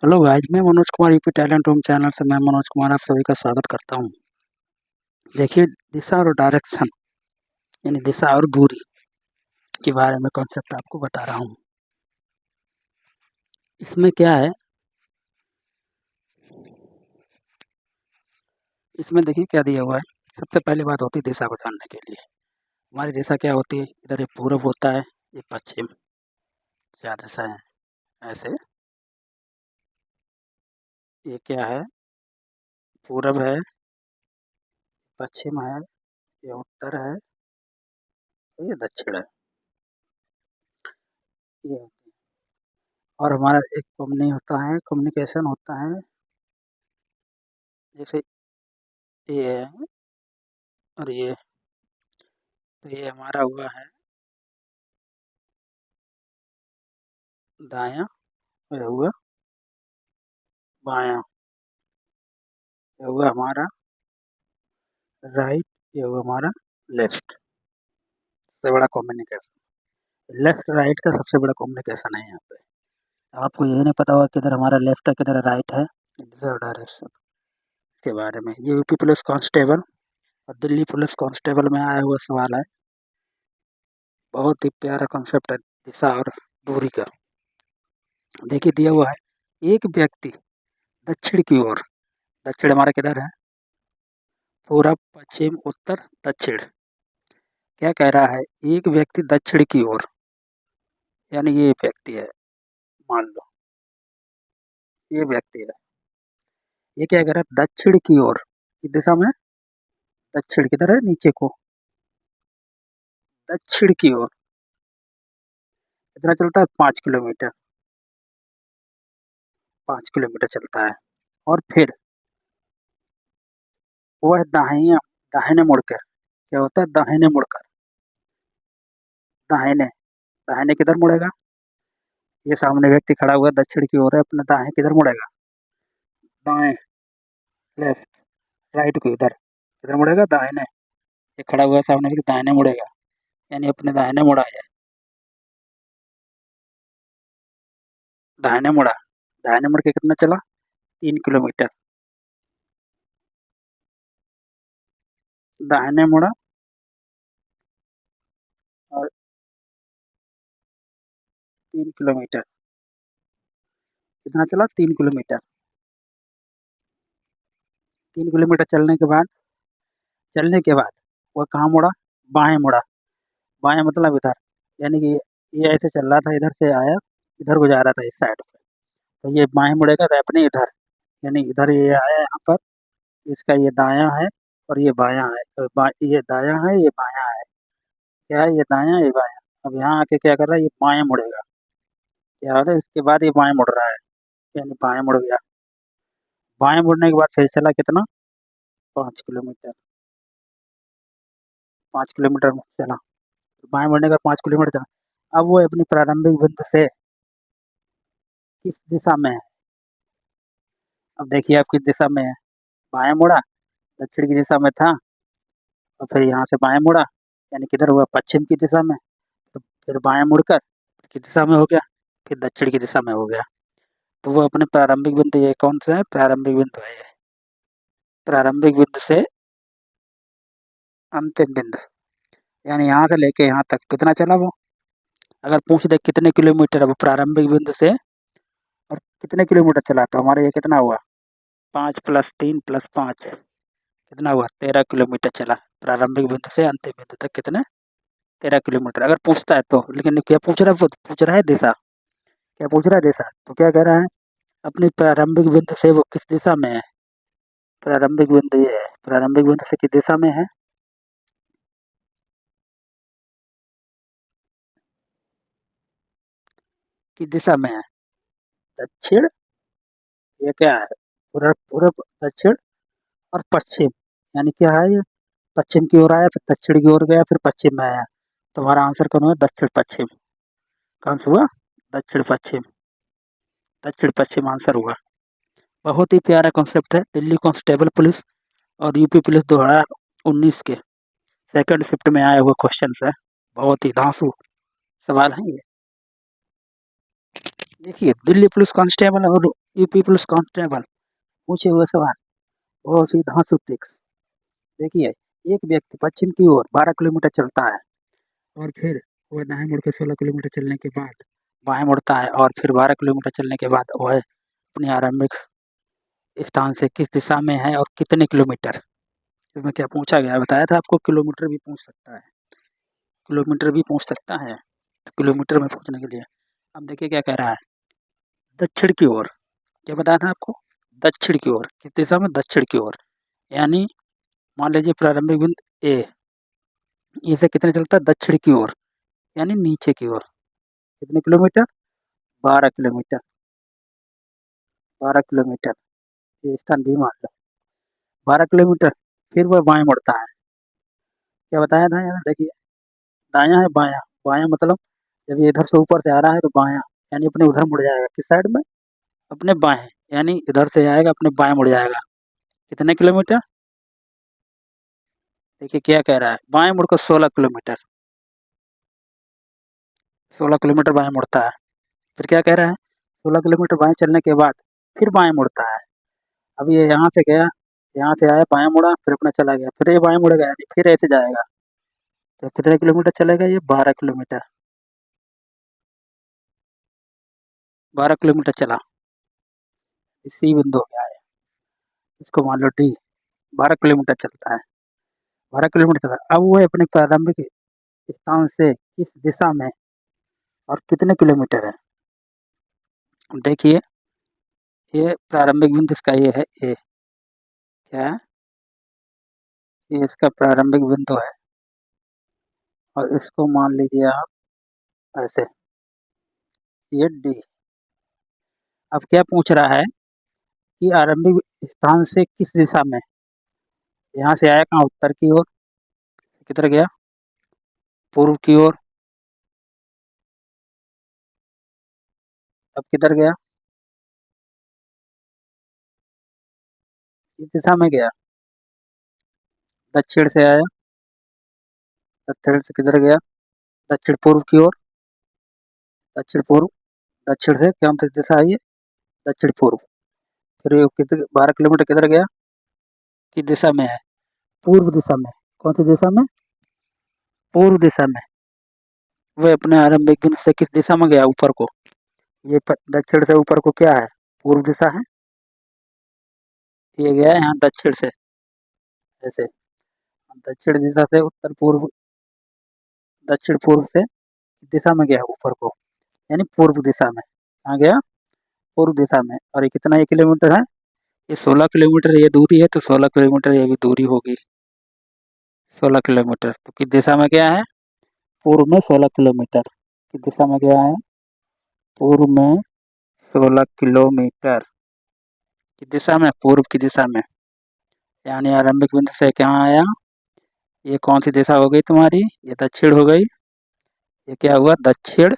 Hello guys, मैं Manoj Kumar UP talent room channel से मैं मनोज कुमार आप सभी का स्वागत करता हूँ। देखिए, दिशा और डायरेक्शन यानी दिशा और दूरी के बारे में कॉन्सेप्ट आपको बता रहा हूँ। इसमें क्या है, इसमें देखिए क्या दिया हुआ है। सबसे पहली बात होती है दिशा को जानने के लिए। हमारी दिशा क्या होती है, इधर ये पूरब होता है, ये पश्चिम, चार दिशा है ऐसे। ये क्या है, पूरब है, पश्चिम है, ये उत्तर है, ये दक्षिण है। ये होती है। और हमारा एक कम्युनिकेशन होता है, जैसे ये है और ये, तो ये हमारा हुआ है दायां, ये हुआ बायां, ये हुआ हमारा राइट, ये हुआ हमारा लेफ्ट। सबसे बड़ा कम्युनिकेशन लेफ्ट राइट का सबसे बड़ा कम्युनिकेशन है यहाँ पे। आपको ये नहीं पता होगा किधर हमारा लेफ्ट है किधर राइट है, डायरेक्शन के बारे में। ये यूपी पुलिस कांस्टेबल और दिल्ली पुलिस कांस्टेबल में आया हुआ सवाल है। बहुत ही प्यारा कॉन्सेप्ट है दिशा और दूरी का। देखिए दिया हुआ है, एक व्यक्ति दक्षिण की ओर, दक्षिण हमारा किधर है, पूरब, पश्चिम, उत्तर, दक्षिण। क्या कह रहा है, एक व्यक्ति दक्षिण की ओर, यानी ये व्यक्ति है, मान लो ये व्यक्ति है, ये क्या कह रहा है, दक्षिण की ओर किस दिशा में, दक्षिण किधर है, नीचे को, दक्षिण की ओर कितना चलता है, 5 किलोमीटर, 5 किलोमीटर चलता है। और फिर वह दाहिने दाहिने मुड़कर, क्या होता है, दाहिने मुड़कर, दाहिने, दाहिने किधर मुड़ेगा, ये सामने व्यक्ति खड़ा हुआ दक्षिण की ओर है, अपने दाएं किधर मुड़ेगा, दाएं, लेफ्ट, राइट को इधर किधर मुड़ेगा, दाहिने। ये खड़ा हुआ है सामने व्यक्ति दाहिने मुड़ेगा, यानी अपने दाहिने मुड़ा है, दाहिने मुड़ा, दाहिने मुड़ के कितना चला, 3 किलोमीटर, दाहिने मुड़ा और 3 किलोमीटर, कितना चला, 3 किलोमीटर। 3 किलोमीटर चलने के बाद वह कहाँ मुड़ा, बाएं मुड़ा, बाएं मतलब इधर, यानी कि ये ऐसे चल रहा था, इधर से आया, इधर को जा रहा था इस साइड पे, तो ये बाएं मुड़ेगा तो अपने इधर, यानी इधर ये आया यहाँ पर, इसका ये दायां है और ये बायां है, तो ये दायां है ये बायां है, क्या है, ये दायां ये बायां। अब यहाँ आके क्या कर रहा है, ये बाएं मुड़ेगा, क्या होता है, इसके बाद ये बाएं मुड़ रहा है, यानी बाएं मुड़ गया। बाएं मुड़ने के बाद फिर चला कितना, 5 किलोमीटर, 5 किलोमीटर चला, बाएं मुड़ने का 5 किलोमीटर चला। अब वो अपनी प्रारंभिक बिंदु से किस दिशा में है, अब देखिए आप किस दिशा में है, बाएं मुड़ा, दक्षिण की दिशा में था, और फिर यहाँ से बाएं मुड़ा, यानी किधर हुआ, पश्चिम की दिशा में, तो फिर बाएं मुड़कर किस दिशा में हो गया, फिर दक्षिण की दिशा में हो गया। तो वो अपने प्रारंभिक बिंदु, ये कौन सा है, प्रारंभिक बिंदु है ये, प्रारंभिक बिंदु से अंतिम बिंदु, यानी यहाँ से लेके यहाँ तक कितना चला वो। अगर पूछ दे कितने किलोमीटर, अब प्रारंभिक बिंदु से और कितने किलोमीटर चला, तो हमारा ये कितना हुआ, 5 + 3 + 5 कितना हुआ, 13 किलोमीटर चला, प्रारंभिक बिंदु से अंतिम बिंदु तक कितने, 13 किलोमीटर। अगर पूछता है तो, लेकिन क्या पूछ रहा है, वो पूछ रहा है दिशा, क्या पूछ रहा है, दिशा, तो क्या कह रहा है, अपनी प्रारंभिक बिंदु से वो किस दिशा में है, प्रारंभिक बिंदु ये है, प्रारंभिक बिंदु से किस दिशा में है, किस दिशा में है, दक्षिण, ये क्या है, पूरब, पूरब, दक्षिण और पश्चिम, यानी क्या है ये, पश्चिम की ओर आया, फिर दक्षिण की ओर गया, फिर पश्चिम में आया, तो हमारा आंसर कौन हुआ, दक्षिण पश्चिम, कौन सा हुआ, दक्षिण पश्चिम, दक्षिण पश्चिम आंसर हुआ। बहुत ही प्यारा कॉन्सेप्ट है, दिल्ली कांस्टेबल पुलिस और यूपी पुलिस 2019 के सेकंड शिफ्ट में आया हुआ क्वेश्चन है। बहुत ही धांसू सवाल है ये। देखिए दिल्ली पुलिस कांस्टेबल और यूपी पुलिस कांस्टेबल पूछे हुए सवाल बहुत सी धांसू ट्रिक्स। देखिए एक व्यक्ति पश्चिम की ओर 12 किलोमीटर चलता है और फिर वह दाएं मुड़ के 16 किलोमीटर चलने के बाद बाएं मुड़ता है और फिर 12 किलोमीटर चलने के बाद वह अपने आरंभिक स्थान से किस दिशा में है और कितने किलोमीटर। इसमें क्या पूछा गया है बताया था आपको, किलोमीटर भी पूछ सकता है, किलोमीटर भी पूछ सकता है, तो किलोमीटर में पूछने के लिए अब देखिए क्या कह रहा है, दक्षिण की ओर। क्या बताया था आपको, दक्षिण की ओर, किस दिशा में, दक्षिण की ओर। यानी मान लीजिए प्रारंभिक बिंदु ए, ए से कितने चलता है, दक्षिण की ओर, यानी नीचे की ओर। कितने किलोमीटर, 12 किलोमीटर, 12 किलोमीटर, ये स्थान भी मान लो 12 किलोमीटर। फिर वह बाएं मुड़ता है। क्या बताया था यहाँ देखिए, दायां है बायां, बायां मतलब जब ये इधर से ऊपर से आ रहा है तो बायां, यानी अपने उधर मुड़ जाएगा, किस साइड में, अपने बाएं, यानी इधर से आएगा अपने बाएं मुड़ जाएगा। कितने किलोमीटर, देखिए क्या कह रहा है, बाएं मुड़कर 16 किलोमीटर, 16 किलोमीटर बाएं मुड़ता है। फिर क्या कह रहा है, 16 किलोमीटर बाएं चलने के बाद फिर बाएं मुड़ता है। अब ये यहाँ से गया, यहाँ से आया बाएं मुड़ा, फिर अपना चला गया, फिर ये बाएं मुड़ेगा, यानी फिर ऐसे जाएगा। तो कितने किलोमीटर चलेगा ये, 12 किलोमीटर, 12 किलोमीटर चला। इसी बिंदु पे आया, इसको मान लो डी, 12 किलोमीटर चलता है, 12 किलोमीटर चला। अब वो अपने प्रारंभिक स्थान से किस दिशा में और कितने किलोमीटर है। देखिए ये प्रारंभिक बिंदु इसका ये है ए, क्या है, ये इसका प्रारंभिक बिंदु है और इसको मान लीजिए आप ऐसे, ये डी। अब क्या पूछ रहा है कि आरंभिक स्थान से किस दिशा में, यहाँ से आया कहाँ, उत्तर की ओर, किधर गया, पूर्व की ओर, अब किधर गया, किस दिशा में गया, दक्षिण से आया, दक्षिण से किधर गया, दक्षिण पूर्व की ओर, दक्षिण पूर्व, दक्षिण से कौन सी दिशा आई है, दक्षिण पूर्व। फिर ये कितने 12 किलोमीटर किधर गया, किस दिशा में है, पूर्व दिशा में। कौन सी दिशा में, पूर्व दिशा में। वह अपने आरंभिक बिंदु से किस दिशा में गया, ऊपर को, ये दक्षिण से ऊपर को क्या है, पूर्व दिशा है, ये गया है यहाँ दक्षिण से ऐसे, दक्षिण दिशा से उत्तर पूर्व, दक्षिण पूर्व से दिशा में गया ऊपर को, यानी पूर्व दिशा में। कहाँ गया, पूर्व दिशा में। और ये कितना, ये किलोमीटर है, ये 16 किलोमीटर ये दूरी है, तो 16 किलोमीटर ये भी दूरी होगी, 16 किलोमीटर। तो किस दिशा में गया है, पूर्व में 16 किलोमीटर, किस दिशा में गया है, पूर्व में 16 किलोमीटर, किस दिशा में, पूर्व की दिशा में। यानी आरंभिक बिंदु से कहाँ आया, ये कौन सी दिशा हो गई तुम्हारी, ये दक्षिण हो गई, ये क्या हुआ दक्षिण,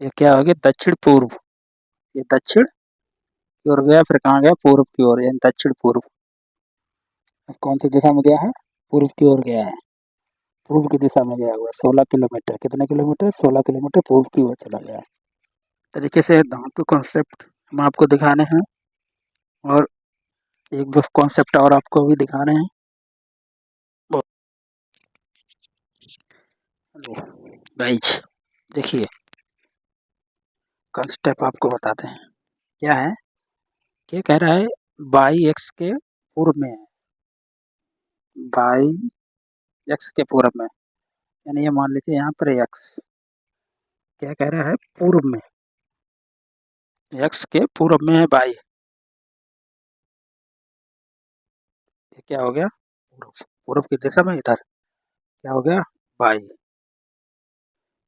ये क्या हो गया दक्षिण पूर्व, ये दक्षिण की ओर गया, फिर कहाँ गया, पूर्व की ओर, यानी दक्षिण पूर्व। कौन सी दिशा में गया है, पूर्व की ओर गया है, पूर्व की दिशा में गया हुआ 16 किलोमीटर, कितने किलोमीटर, 16 किलोमीटर पूर्व की ओर चला गया। तरीके से धातु कॉन्सेप्ट हम आपको दिखाने हैं और एक दो कॉन्सेप्ट और आपको भी दिखा रहे हैं। हेलो गाइज, देखिए कॉन्सेप्ट आपको बताते हैं क्या है। क्या कह रहा है, बाई एक्स के पूर्व में है, बाई एक्स के पूर्व में, यानी ये मान लीजिए यहाँ पर एक्स, क्या कह रहा है, पूर्व में, एक्स के पूर्व में है बाई, ये क्या हो गया, पूर्व, पूर्व की दिशा में इधर क्या हो गया, बाई,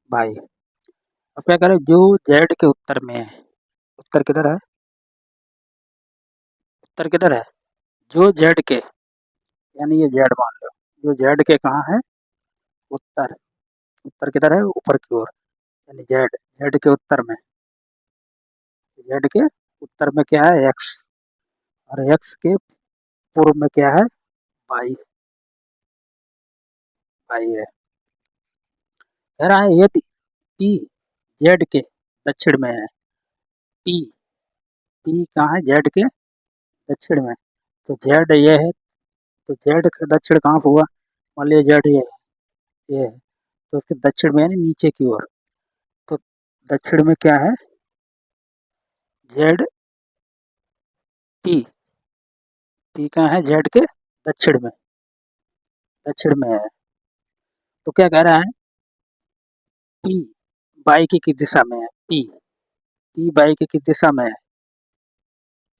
बाई। अब क्या करें, जो जेड के उत्तर में है, उत्तर किधर है, उत्तर किधर है, जो जेड के, यानी ये जेड मान लो, जो जेड के कहाँ है, उत्तर, उत्तर किधर है, ऊपर की ओर, यानी जेड, जेड के उत्तर में, जेड के उत्तर में क्या है, एक्स, और एक्स के पूर्व में क्या है, वाई, वाई है। कह रहा है यदि पी जेड के दक्षिण में है, पी, पी कहाँ है, जेड के दक्षिण में। तो जेड ये है, तो जेड का दक्षिण कहाँ पर हुआ, मान लीजिए जेड ये है, तो उसके दक्षिण में यानी नीचे की ओर। तो दक्षिण में क्या है, जेड पी, पी कहाँ है, जेड के दक्षिण में, दक्षिण में है। तो क्या कह रहा है, पी बाई की किस दिशा में है, पी बाई की किस दिशा में है,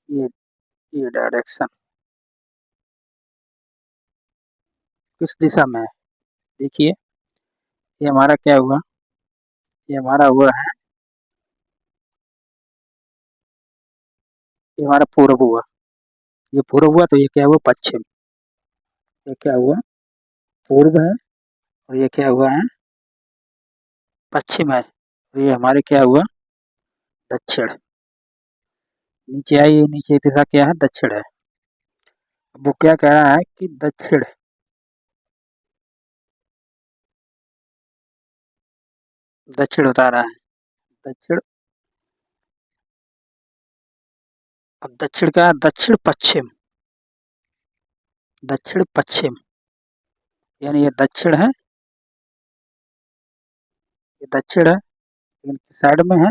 ये ये डायरेक्शन किस दिशा में है। देखिए ये हमारा क्या हुआ, ये हमारा हुआ है, ये हमारा पूर्व हुआ, ये पूर्व हुआ, तो ये क्या हुआ, पश्चिम, ये क्या हुआ, पूर्व है, और ये क्या हुआ है, पश्चिम है, और ये हमारे क्या हुआ, दक्षिण। नीचे आइए, नीचे की दिशा क्या है, दक्षिण है। अब वो क्या कह रहा है कि दक्षिण, दक्षिण बता रहा है, दक्षिण, अब दक्षिण क्या है, दक्षिण पश्चिम, दक्षिण पश्चिम, यानी ये दक्षिण है, ये दक्षिण है, लेकिन साइड में है,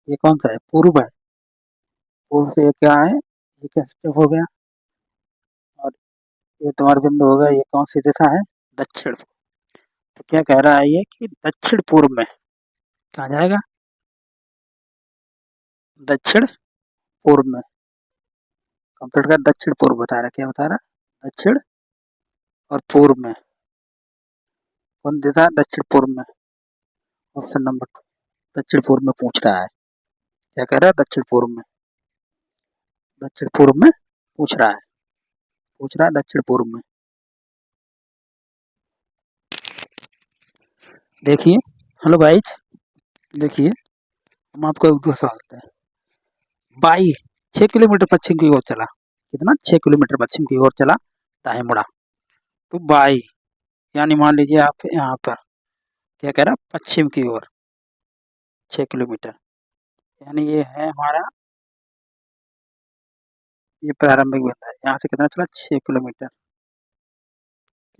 ये कौन सा है, पूर्व है, पूर्व से ये क्या है, ये क्या स्टेप हो गया, और ये तुम्हारा बिंदु हो गया, ये कौन सी दिशा है, दक्षिण। तो क्या कह रहा है ये कि दक्षिण पूर्व में कहाँ जाएगा, दक्षिण पूर्व में, कंप्लीट का दक्षिण पूर्व बता रहा, क्या बता रहा, दक्षिण और पूर्व में, कौन दिशा, दक्षिण पूर्व में, ऑप्शन नंबर 2, दक्षिण पूर्व में पूछ रहा है, क्या कह रहा है, दक्षिण पूर्व में, दक्षिण पूर्व में पूछ रहा है, पूछ रहा है दक्षिण पूर्व में। देखिए, हेलो गाइस, देखिए हम आपको एक दूसरा सवाल देते हैं, बाई 6 किलोमीटर पश्चिम की ओर चला, कितना, 6 किलोमीटर पश्चिम की ओर चला, दाएं मुड़ा, तो बाई, यानी मान लीजिए आप यहाँ पर क्या कह रहा है, पश्चिम की ओर 6 किलोमीटर, यानी ये है हमारा, ये प्रारंभिक बिंदु है, यहाँ से कितना चला, 6 किलोमीटर,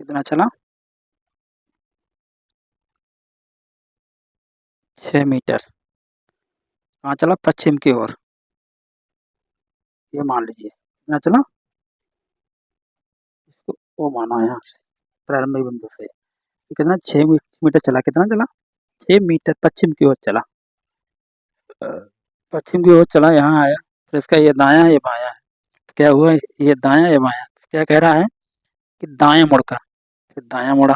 कितना चला, 6 मीटर, कहाँ चला, पश्चिम की ओर, ये मान लीजिए कितना चला, इसको ओ माना यहाँ से, प्रारंभिक बिंदु से, ये कितना, 6 मीटर चला, कितना चला, 6 मीटर पश्चिम की ओर चला, पश्चिम की ओर चला, यहाँ आया, तो इसका ये दाया है, ये बायां है, तो क्या हुआ, ये दाया, ये बायां, तो क्या कह रहा है कि दाएं मुड़कर, फिर दायां मुड़ा,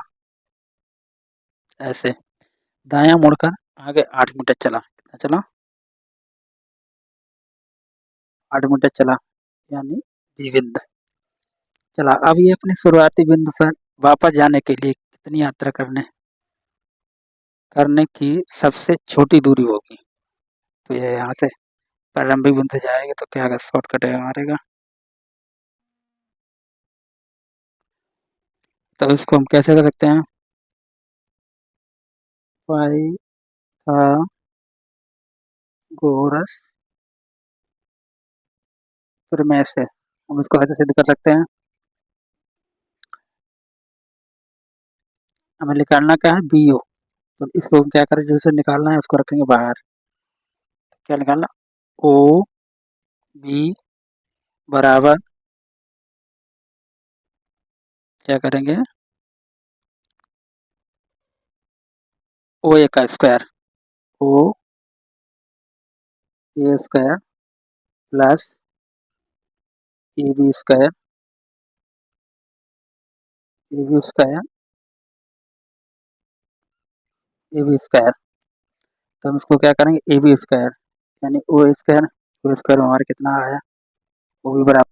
ऐसे दायां मुड़कर आगे 8 मीटर चला, कितना चला, 8 मीटर चला, यानी द्विबिंद चला। अब ये अपने शुरुआती बिंदु पर वापस जाने के लिए कितनी यात्रा करने की सबसे छोटी दूरी होगी, तो ये यहाँ से प्रारंभिक बिंदु से जाएगा, तो क्या शॉर्टकट है मारेगा, तो इसको हम कैसे कर सकते हैं, पाइथागोरस प्रमेय से हम इसको ऐसे सिद्ध कर सकते हैं, हमें निकालना क्या है, बी ओ, तो इसको हम क्या करें, जैसे निकालना है उसको रखेंगे बाहर, क्या निकालना, ओ बी बराबर, क्या करेंगे, ओ ए का square, O A square plus A B square, A B square, A B square, तो हम इसको क्या करेंगे, ए बी स्क्वायर, यानी ओ स्क्वायर, ओ स्क्वायर हमारा कितना आया, वो भी बराबर